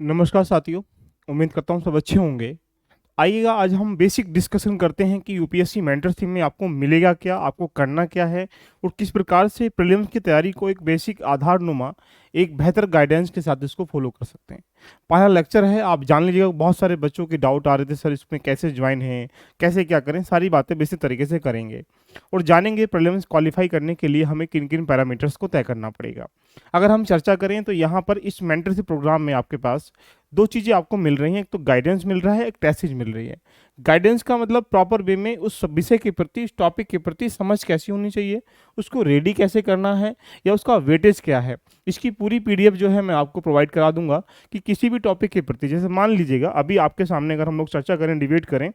नमस्कार साथियों। उम्मीद करता हूँ सब अच्छे होंगे। आइएगा आज हम बेसिक डिस्कशन करते हैं कि यूपीएससी मेंटरशिप में आपको मिलेगा क्या, आपको करना क्या है और किस प्रकार से प्रीलिम्स की तैयारी को एक बेसिक आधारनुमा एक बेहतर गाइडेंस के साथ इसको फॉलो कर सकते हैं। पहला लेक्चर है, आप जान लीजिएगा। बहुत सारे बच्चों के डाउट आ रहे थे, सर इसमें कैसे ज्वाइन है, कैसे क्या करें, सारी बातें बेसिक तरीके से करेंगे और जानेंगे प्रीलिम्स क्वालिफाई करने के लिए हमें किन किन पैरामीटर्स को तय करना पड़ेगा। अगर हम चर्चा करें तो यहाँ पर इस मेंटरशिप प्रोग्राम में आपके पास दो चीज़ें आपको मिल रही हैं। एक तो गाइडेंस मिल रहा है, एक टेस्ट सीरीज मिल रही है। गाइडेंस का मतलब प्रॉपर वे में उस विषय के प्रति, उस टॉपिक के प्रति समझ कैसी होनी चाहिए, उसको रेडी कैसे करना है या उसका वेटेज क्या है, इसकी पूरी पीडीएफ जो है मैं आपको प्रोवाइड करा दूंगा कि किसी भी टॉपिक के प्रति, जैसे मान लीजिएगा अभी आपके सामने अगर हम लोग चर्चा करें, डिबेट करें,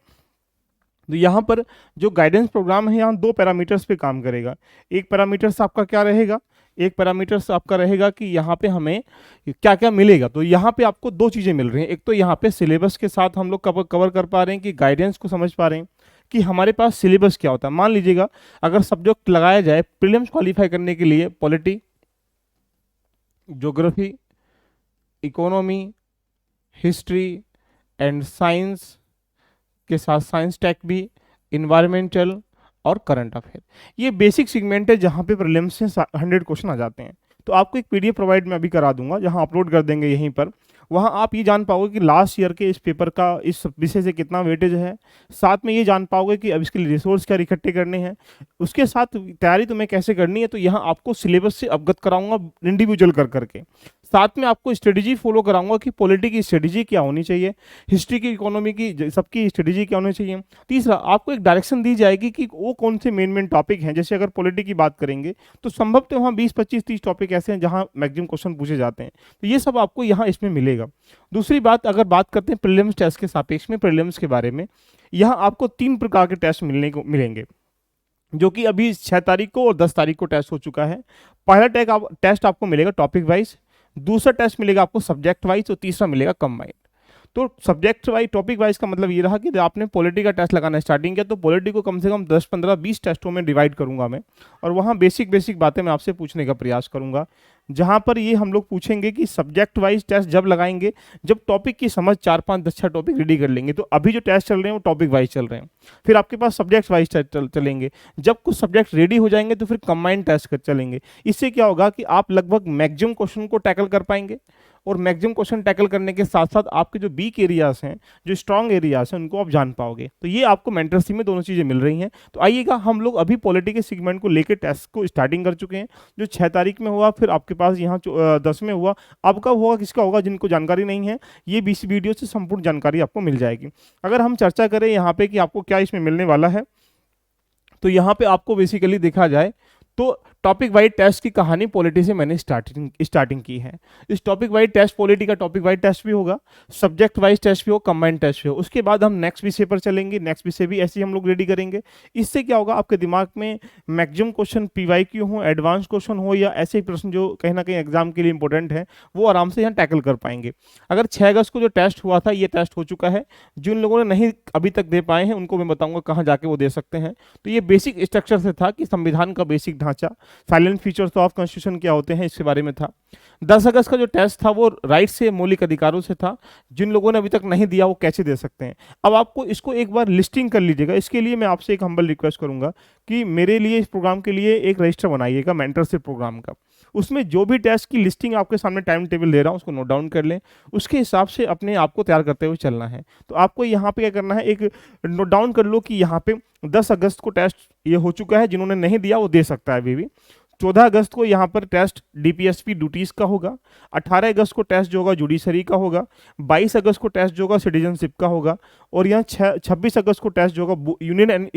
तो यहाँ पर जो गाइडेंस प्रोग्राम है यहाँ दो पैरामीटर्स पे काम करेगा। एक पैरामीटर्स आपका क्या रहेगा, एक पैरामीटर्स आपका रहेगा कि यहाँ पे हमें क्या क्या मिलेगा। तो यहाँ पे आपको दो चीज़ें मिल रही हैं। एक तो यहाँ पे सिलेबस के साथ हम लोग कवर कर पा रहे हैं कि गाइडेंस को समझ पा रहे हैं कि हमारे पास सिलेबस क्या होता है। मान लीजिएगा अगर सब्जेक्ट लगाया जाए प्रीलिम्स क्वालिफाई करने के लिए, polity, geography, economy, history and science के साथ साइंस टेक भी, इन्वायरमेंटल और करंट अफेयर, ये बेसिक सेगमेंट है जहाँ पे प्रीलिम्स से 100 क्वेश्चन आ जाते हैं। तो आपको एक पीडीएफ प्रोवाइड मैं अभी करा दूंगा, जहाँ अपलोड कर देंगे यहीं पर। वहाँ आप ये जान पाओगे कि लास्ट ईयर के इस पेपर का इस विषय से कितना वेटेज है। साथ में ये जान पाओगे कि अब इसके लिए रिसोर्स क्या इकट्ठे करने हैं, उसके साथ तैयारी तुम्हें कैसे करनी है। तो यहाँ आपको सिलेबस से अवगत कराऊंगा इंडिविजुअल कर करके। साथ में आपको स्ट्रेटेजी फॉलो कराऊंगा कि पॉलिटी की स्ट्रेटेजी क्या होनी चाहिए, हिस्ट्री की, इकोनॉमी की, सबकी स्ट्रेटेजी क्या होनी चाहिए। तीसरा, आपको एक डायरेक्शन दी जाएगी कि वो कौन से मेन टॉपिक हैं। जैसे अगर पॉलिटी की बात करेंगे तो संभवतः वहाँ 20, 25, 30 टॉपिक ऐसे हैं जहाँ मैक्सिमम क्वेश्चन पूछे जाते हैं। तो ये सब आपको यहाँ इसमें मिलेगा। दूसरी बात, अगर बात करते हैं प्रीलिम्स टेस्ट के सापेक्ष में, प्रीलिम्स के बारे में, यहाँ आपको 3 प्रकार के टेस्ट मिलेंगे, जो कि अभी 6 तारीख को और 10 तारीख को टेस्ट हो चुका है। पहला टेस्ट आपको मिलेगा टॉपिक वाइज, दूसरा टेस्ट मिलेगा आपको सब्जेक्ट वाइज और तीसरा मिलेगा कंबाइंड। तो सब्जेक्ट वाइज, टॉपिक वाइज का मतलब ये रहा कि आपने पॉलिटी का टेस्ट लगाना स्टार्टिंग किया तो पॉलिटी को कम से कम 10, 15, 20 टेस्टों में डिवाइड करूंगा मैं, और वहाँ बेसिक बातें मैं आपसे पूछने का प्रयास करूंगा। जहाँ पर ये हम लोग पूछेंगे कि सब्जेक्ट वाइज टेस्ट जब लगाएंगे जब टॉपिक की समझ 4, 5, 10 टॉपिक रेडी कर लेंगे। तो अभी जो टेस्ट चल रहे हैं वो टॉपिक वाइज चल रहे हैं। फिर आपके पास सब्जेक्ट वाइज चलेंगे। जब कुछ सब्जेक्ट रेडी हो जाएंगे तो फिर कंबाइंड टेस्ट चलेंगे। इससे क्या होगा कि आप लगभग मैक्सिमम क्वेश्चन को टैकल कर पाएंगे, और मैक्सिमम क्वेश्चन टैकल करने के साथ साथ आपके जो वीक एरियाज हैं, जो स्ट्रॉन्ग एरियाज हैं, उनको आप जान पाओगे। तो ये आपको मेंटरशिप में दोनों चीज़ें मिल रही हैं। तो आइएगा, हम लोग अभी पॉलिटी के सेगमेंट को लेकर टेस्ट को स्टार्टिंग कर चुके हैं, जो 6 तारीख में हुआ, फिर आपके पास यहाँ 10 में हुआ। अब कब होगा, किसका होगा, जिनको जानकारी नहीं है, ये बीस वीडियो से संपूर्ण जानकारी आपको मिल जाएगी। अगर हम चर्चा करें यहाँ पे कि आपको क्या इसमें मिलने वाला है, तो यहाँ पे आपको बेसिकली देखा जाए तो टॉपिक वाइज टेस्ट की कहानी पॉलिटी से मैंने स्टार्टिंग की है। इस टॉपिक वाइज टेस्ट, पॉलिटी का टॉपिक वाइज टेस्ट भी होगा, सब्जेक्ट वाइज टेस्ट भी हो, कंबाइंड टेस्ट भी हो। उसके बाद हम नेक्स्ट विषय पर चलेंगे, नेक्स्ट विषय भी ऐसे ही हम लोग रेडी करेंगे। इससे क्या होगा, आपके दिमाग में मैक्सिमम क्वेश्चन पीवाईक्यू हो, एडवांस क्वेश्चन हो, या ऐसे ही प्रश्न जो कहीं ना कहीं एग्जाम के लिए इंपॉर्टेंट है, वो आराम से यहाँ टैकल कर पाएंगे। अगर 6 अगस्त को जो टेस्ट हुआ था, ये टेस्ट हो चुका है। जिन लोगों ने नहीं अभी तक दे पाए हैं उनको मैं बताऊंगा कहाँ जाके वो दे सकते हैं। तो ये बेसिक स्ट्रक्चर से था कि संविधान का बेसिक ढांचा, साइलेंट फीचर्स ऑफ कॉन्स्टिट्यूशन क्या होते हैं, इसके बारे में था। 10 अगस्त का जो टेस्ट था वो राइट से, मौलिक अधिकारों से था। जिन लोगों ने अभी तक नहीं दिया वो कैसे दे सकते हैं। अब आपको इसको एक बार लिस्टिंग कर लीजिएगा। इसके लिए मैं आपसे एक हम्बल रिक्वेस्ट करूंगा कि मेरे लिए, इस प्रोग्राम के लिए एक रजिस्टर बनाइएगा मेंटरशिप प्रोग्राम का। उसमें जो भी टेस्ट की लिस्टिंग आपके सामने टाइम टेबल दे रहा हूँ उसको नोट डाउन कर लें, उसके हिसाब से अपने आप को तैयार करते हुए चलना है। तो आपको यहाँ पे क्या करना है, एक नोट डाउन कर लो कि यहाँ पे 10 अगस्त को टेस्ट ये हो चुका है, जिन्होंने नहीं दिया वो दे सकता है अभी भी। 14 अगस्त को यहाँ पर टेस्ट डीपीएसपी ड्यूटीज का होगा। 18 अगस्त को टेस्ट जो होगा जुडिशरी का होगा। 22 अगस्त को टेस्ट जो होगा सिटीजनशिप का होगा। और यहाँ 26 अगस्त को टेस्ट जो होगा यूनियन एंड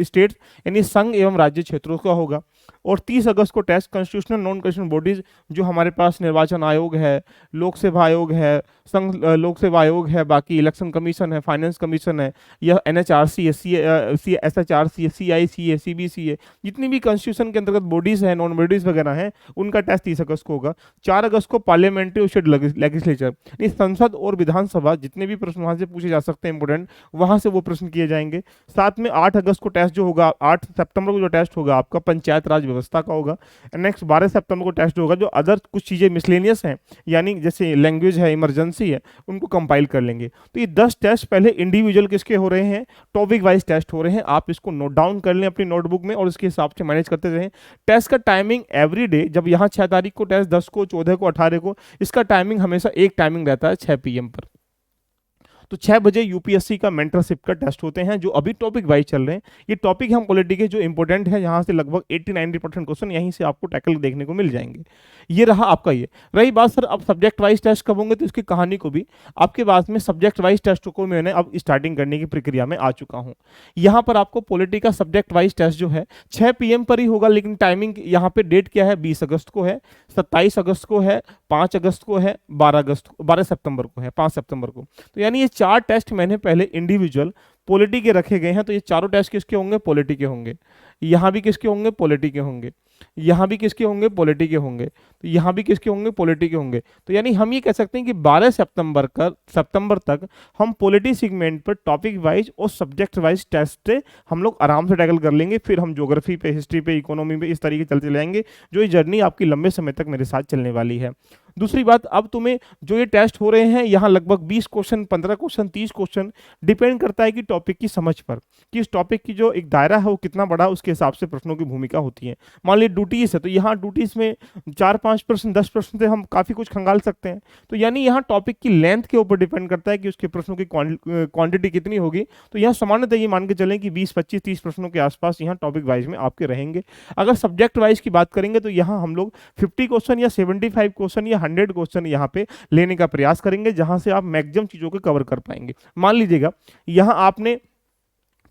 स्टेट्स यानी संघ एवं राज्य क्षेत्रों का होगा। और 30 अगस्त को test constitutional, non constitutional bodies, जो हमारे पास निर्वाचन आयोग है, लोक सेवा आयोग है, संघ लोक सेवा आयोग है, बाकी इलेक्शन कमीशन है, फाइनेंस कमीशन है, यह एनएचआरसी है, SHRC है, CIC है, CBC है, जितनी भी कॉन्स्टिट्यूशन के अंतर्गत बॉडी बॉडीज हैं, नॉन बॉडीज वगैरह हैं, उनका टेस्ट 30 अगस्त को होगा। 4 अगस्त को पार्लियामेंट्री और स्टेट लेजिस्लेचर, यानी संसद और विधानसभा, जितने भी प्रश्न वहां से पूछे जा सकते हैं इंपोर्टेंट, वहां से वो प्रश्न किए जाएंगे। साथ में 8 अगस्त को टेस्ट जो होगा, 8 सितंबर को जो टेस्ट होगा आपका पंचायत राज व्यवस्था का होगा। नेक्स्ट 12 सितंबर को टेस्ट होगा जो अदर कुछ चीज़ें मिसलेनियस हैं, यानी जैसे लैंग्वेज है, इमरजेंसी है, उनको कंपाइल कर लेंगे। तो ये 10 टेस्ट पहले इंडिविजुअल किसके हो रहे हैं, टॉपिक वाइज टेस्ट हो रहे हैं। आप इसको नोट डाउन कर लें अपनी नोटबुक में और इसके हिसाब से मैनेज करते रहें। टेस्ट का टाइमिंग एवरी डे, जब यहाँ 6 तारीख को टेस्ट, 10 को, 14 को, 18 को, इसका टाइमिंग हमेशा एक टाइमिंग रहता है 6 PM पर। तो 6 बजे यूपीएससी का मेंटरशिप का टेस्ट होते हैं जो अभी टॉपिक वाइज चल रहे हैं। ये टॉपिक हम पॉलिटी के जो इंपॉर्टेंट है, यहाँ से लगभग 80-90% क्वेश्चन यहीं से आपको टैकल देखने को मिल जाएंगे। ये रहा आपका। ये रही बात सर अब सब्जेक्ट वाइज टेस्ट कब होंगे, तो इसकी कहानी को भी आपके पास में सब्जेक्ट वाइज टेस्ट को मैंने अब स्टार्टिंग करने की प्रक्रिया में आ चुका हूँ। यहाँ पर आपको पॉलिटी का सब्जेक्ट वाइज टेस्ट जो है 6 PM पर ही होगा, लेकिन टाइमिंग यहाँ पे डेट क्या है, 20 अगस्त को है, 27 अगस्त को है, 5 अगस्त को है, 12 सितंबर को है, 5 सितंबर को। तो यानी ये 4 टेस्ट मैंने पहले इंडिविजुअल पॉलिटी के रखे गए हैं। तो ये चारों टेस्ट किसके होंगे, पॉलिटी के होंगे। यहाँ भी किसके होंगे, पॉलिटी के होंगे। यहाँ भी किसके होंगे, पॉलिटी के होंगे। तो यहाँ भी किसके होंगे, पॉलिटी के होंगे। तो यानी हम ये कह सकते हैं कि 12 सितंबर तक हम पॉलिटी सेगमेंट पर टॉपिक वाइज और सब्जेक्ट वाइज टेस्ट हम लोग आराम से टैकल कर लेंगे। फिर हम ज्योग्राफी पे, हिस्ट्री पे, इकोनॉमी पे इस तरीके चलते जाएंगे। जो ये जर्नी आपकी लंबे समय तक मेरे साथ चलने वाली है। दूसरी बात, अब तुम्हें जो ये टेस्ट हो रहे हैं यहाँ लगभग 20 क्वेश्चन, 15 क्वेश्चन, 30 क्वेश्चन, डिपेंड करता है कि टॉपिक की समझ पर, कि इस टॉपिक की जो एक दायरा है वो कितना बड़ा, उसके हिसाब से प्रश्नों की भूमिका होती है। मान लीजिए ड्यूटीज है, तो यहाँ ड्यूटीज में 4-5 प्रश्न, 10 प्रश्न से हम काफी कुछ खंगाल सकते हैं। तो यानी यहाँ टॉपिक की लेंथ के ऊपर डिपेंड करता है कि उसके प्रश्नों की क्वांटिटी कितनी होगी। तो यहाँ सामान्यतः ये मान के चलें कि 20, 25, 30 प्रश्नों के आसपास यहाँ टॉपिक वाइज में आपके रहेंगे। अगर सब्जेक्ट वाइज की बात करेंगे तो यहाँ हम लोग 50 क्वेश्चन या 75 क्वेश्चन या 100 क्वेश्चन यहाँ पे लेने का प्रयास करेंगे, जहां से आप मैक्सिमम चीजों को कवर कर पाएंगे। मान लीजिएगा यहाँ आपने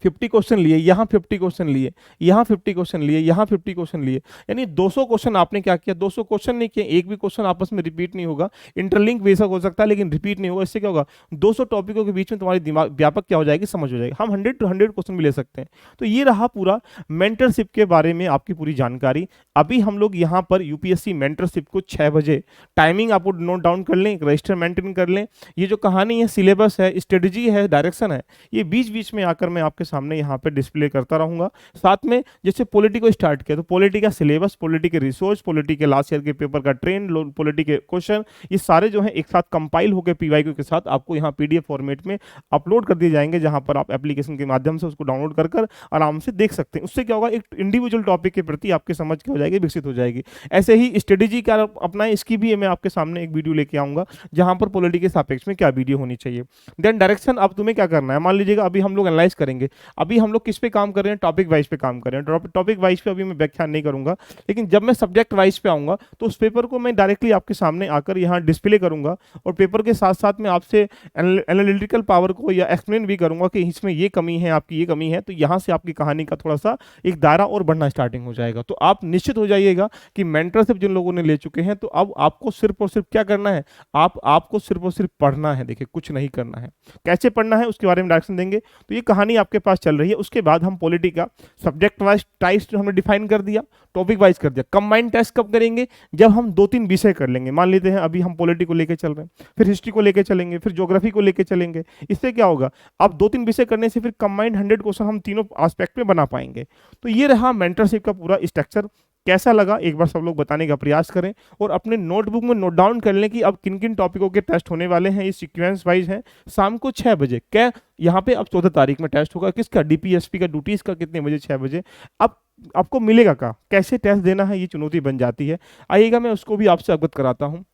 50 क्वेश्चन लिए, यहाँ 50 क्वेश्चन लिए, यहाँ 50 क्वेश्चन लिए, यहाँ 50 क्वेश्चन लिए, यानी 200 क्वेश्चन आपने क्या किया, 200 क्वेश्चन नहीं किए, एक भी क्वेश्चन आपस में रिपीट नहीं होगा। इंटरलिंक बेशक हो सकता है लेकिन रिपीट नहीं होगा। इससे क्या होगा, 200 टॉपिकों के बीच में तुम्हारी दिमाग व्यापक क्या हो जाएगी, समझ हो जाएगी। हम 100 to 100 क्वेश्चन भी ले सकते हैं। तो ये रहा पूरा मेंटरशिप के बारे में आपकी पूरी जानकारी। अभी हम लोग यहाँ पर यूपीएससी मेंटरशिप को 6 बजे टाइमिंग आपको नोट डाउन कर लें, रजिस्टर मेंटेन कर लें। ये जो कहानी है, सिलेबस है, स्ट्रेटजी है, डायरेक्शन है, ये बीच बीच में आकर मैं आपके सामने यहाँ पे डिस्प्ले करता रहूंगा। साथ में जैसे पॉलिटी को स्टार्ट किया तो पॉलिटी का सिलेबस, पॉलिटी के रिसोर्स, पॉलिटी के लास्ट ईयर के पेपर का ट्रेंड, पॉलिटी के क्वेश्चन, ये सारे जो है एक साथ कंपाइल होकर पीवाईक्यू के साथ आपको यहाँ पीडीएफ फॉर्मेट में अपलोड कर दिए जाएंगे, जहां पर आप एप्लीकेशन के माध्यम से उसको डाउनलोड कर आराम से देख सकते हैं। उससे क्या होगा, एक इंडिविजुअल टॉपिक के प्रति आपकी समझ क्या हो जाएगी, विकसित हो जाएगी। ऐसे ही स्ट्रेटेजी क्या अपना, इसकी भी मैं आपके सामने एक वीडियो लेके आऊंगा जहां पर पॉलिटी के सापेक्ष में क्या वीडियो होनी चाहिए। देन डायरेक्शन, अब तुम्हें क्या करना है, मान लीजिएगा अभी हम लोग एनालाइज करेंगे, अभी हम लोग किस पे काम कर रहे हैं, टॉपिक वाइज पे काम कर रहे हैं। टॉपिक वाइज पे अभी मैं व्याख्यान नहीं करूंगा, लेकिन जब मैं सब्जेक्ट वाइज पे आऊंगा तो उस पेपर को मैं डायरेक्टली आपके सामने आकर यहाँ डिस्प्ले करूंगा और पेपर के साथ साथ मैं आपसे एनालिटिकल पावर को या एक्सप्लेन भी करूंगा कि इसमें ये कमी है, आपकी ये कमी है। तो यहाँ से आपकी कहानी का थोड़ा सा एक दायरा और बढ़ना स्टार्टिंग हो जाएगा। तो आप निश्चित हो जाइएगा कि मेंटरशिप जिन लोगों ने ले चुके हैं, तो अब आपको सिर्फ और सिर्फ क्या करना है, आपको सिर्फ और सिर्फ पढ़ना है। देखिए, कुछ नहीं करना है। कैसे पढ़ना है उसके बारे में डायरेक्शन देंगे। तो ये कहानी आपके पास चल रही है। उसके बाद हम पॉलिटी का सब्जेक्ट वाइज टाइप्स हमने डिफाइन कर दिया, टॉपिक वाइज कर दिया। कंबाइंड टेस्ट कब करेंगे, जब हम 2-3 विषय कर लेंगे। मान लेते हैं अभी हम पॉलिटी को लेके चल रहे हैं, फिर हिस्ट्री को लेके चलेंगे, फिर ज्योग्राफी को लेके चलेंगे। इससे क्या होगा, अब 2-3 विषय करने से फिर कंबाइंड 100 क्वेश्चन हम तीनों एस्पेक्ट में बना पाएंगे। तो ये रहा मेंटरशिप का पूरा स्ट्रक्चर। कैसा लगा एक बार सब लोग बताने का प्रयास करें और अपने नोटबुक में नोट डाउन कर लें कि अब किन किन टॉपिकों के टेस्ट होने वाले हैं। ये सीक्वेंस वाइज है। शाम को 6 बजे क्या यहाँ पे अब 14 तारीख में टेस्ट होगा, किसका, डीपीएसपी का, ड्यूटीज का, कितने बजे, 6 बजे। अब आपको मिलेगा का, कैसे टेस्ट देना है, ये चुनौती बन जाती है। आइएगा मैं उसको भी आपसे अवगत कराता हूँ।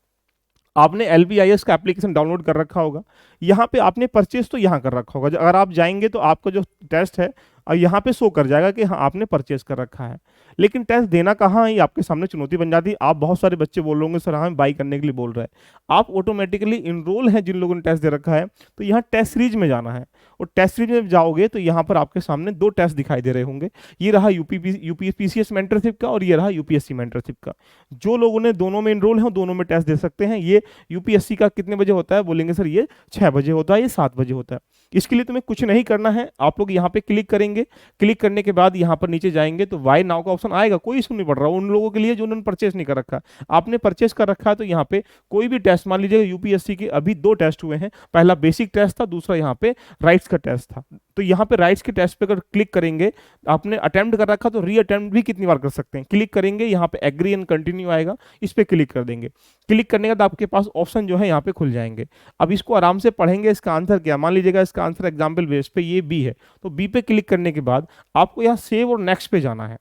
आपने LBIS का एप्लीकेशन डाउनलोड कर रखा होगा, यहाँ पे आपने परचेज तो यहाँ कर रखा होगा। अगर आप जाएंगे तो आपका जो टेस्ट है और यहाँ पे शो कर जाएगा कि हाँ आपने परचेज कर रखा है, लेकिन टेस्ट देना कहाँ है, ये आपके सामने चुनौती बन जाती है। आप बहुत सारे बच्चे बोल रहे होंगे सर हमें बाई करने के लिए बोल रहे हैं। आप ऑटोमेटिकली इनरोल हैं जिन लोगों ने टेस्ट दे रखा है, तो यहाँ टेस्ट सीरीज में जाना है और टेस्ट सीरीज में जाओगे तो यहाँ पर आपके सामने 2 टेस्ट दिखाई दे रहे होंगे। ये रहा यूपीपीसीएस मेंटरशिप का और ये रहा यूपीएससी मेंटरशिप का। जो लोगों ने दोनों में इनरोल है दोनों में टेस्ट दे सकते हैं। ये यूपीएससी का कितने बजे होता है, बोलेंगे सर ये 6 बजे होता है, ये 7 बजे होता है। इसके लिए तुम्हें कुछ नहीं करना है, आप लोग यहाँ पे क्लिक करेंगे, क्लिक करने के बाद यहाँ पर नीचे जाएंगे तो वाई नाउ का ऑप्शन आएगा, कोई इशू नहीं पड़ रहा उन लोगों के लिए जो उन्होंने परचेस नहीं कर रखा। आपने परचेस कर रखा है तो यहाँ पे कोई भी टेस्ट, मान लीजिए यूपीएससी के अभी 2 टेस्ट हुए हैं, पहला बेसिक टेस्ट था, दूसरा यहाँ पे राइट्स का टेस्ट था। तो यहाँ पे राइट्स के टेस्ट पे अगर क्लिक करेंगे, आपने अटेम्प्ट कर रखा तो री अटेम्प्ट भी कितनी बार कर सकते हैं। क्लिक करेंगे, यहाँ पे एग्री एंड कंटिन्यू आएगा, इस पे क्लिक कर देंगे। क्लिक करने के बाद आपके पास ऑप्शन जो है यहाँ पे खुल जाएंगे। अब इसको आराम से पढ़ेंगे, इसका आंसर क्या, मान लीजिएगा इसका आंसर एग्जाम्पल बेस पे ये बी है, तो बी पे क्लिक करने के बाद आपको यहाँ सेव और नेक्स्ट पे जाना है।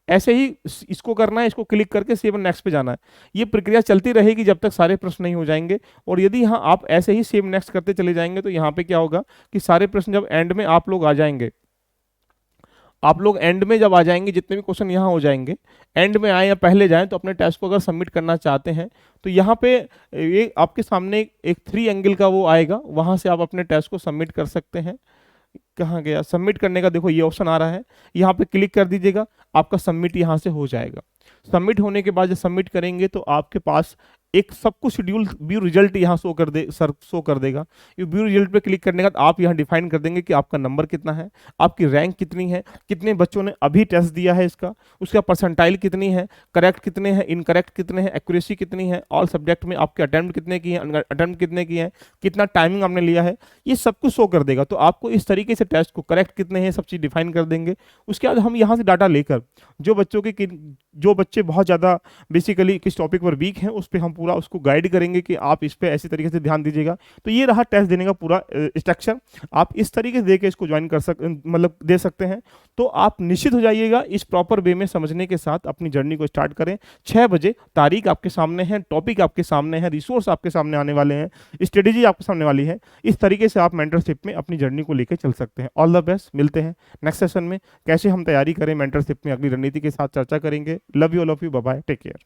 ऐसे ही इसको करना है, इसको क्लिक करके सेव और नेक्स्ट पे जाना है। ये प्रक्रिया चलती रहेगी जब तक सारे प्रश्न नहीं हो जाएंगे। और यदि यहाँ आप ऐसे ही सेव नेक्स्ट करते चले जाएंगे तो यहाँ पे क्या होगा कि सारे प्रश्न जब एंड में आप लोग आ जाएंगे, आप लोग एंड में जब आ जाएंगे, जितने भी क्वेश्चन यहाँ हो जाएंगे, एंड में आए या पहले जाएं, तो अपने टेस्ट को अगर सबमिट करना चाहते हैं तो यहाँ पे ये आपके सामने एक 3 एंगल का वो आएगा, वहां से आप अपने टेस्ट को सबमिट कर सकते हैं। कहाँ गया सबमिट करने का, देखो ये ऑप्शन आ रहा है, यहाँ पे क्लिक कर दीजिएगा, आपका सबमिट यहाँ से हो जाएगा। सबमिट होने के बाद जब सबमिट करेंगे तो आपके पास एक सब कुछ शेड्यूल व्यू रिजल्ट यहाँ शो कर देगा। ये व्यू रिजल्ट पे क्लिक करने के बाद आप यहाँ डिफाइन कर देंगे कि आपका नंबर कितना है, आपकी रैंक कितनी है, कितने बच्चों ने अभी टेस्ट दिया है इसका, उसका परसेंटाइल कितनी है, करेक्ट कितने हैं, इनकरेक्ट कितने हैं, एक्यूरेसी कितनी है, ऑल सब्जेक्ट में आपके अटेम्प्ट कितने की हैं, अटेम्प्ट कितने की हैं, कितना टाइमिंग आपने लिया है, ये सब कुछ शो कर देगा। तो आपको इस तरीके से टेस्ट को करेक्ट कितने हैं सब चीज़ डिफाइन कर देंगे। उसके बाद हम यहाँ से डाटा लेकर जो बच्चे बहुत ज़्यादा बेसिकली किस टॉपिक पर वीक हैं उस पर हम पूरा उसको गाइड करेंगे कि आप इस पे ऐसी तरीके से ध्यान दीजिएगा। तो ये रहा टेस्ट देने का पूरा स्ट्रक्चर। आप इस तरीके से देके इसको ज्वाइन मतलब दे सकते हैं। तो आप निश्चित हो जाइएगा, इस प्रॉपर वे में समझने के साथ अपनी जर्नी को स्टार्ट करें। 6 बजे तारीख आपके सामने है, टॉपिक आपके सामने है, रिसोर्स आपके सामने आने वाले हैं, स्ट्रेटेजी आपके सामने वाली है। इस तरीके से आप मेंटरशिप में अपनी जर्नी को लेकर चल सकते हैं। ऑल द बेस्ट, मिलते हैं नेक्स्ट सेशन में। कैसे हम तैयारी करें मेंटरशिप में अगली रणनीति के साथ चर्चा करेंगे। Love you all of you, bye bye, take care.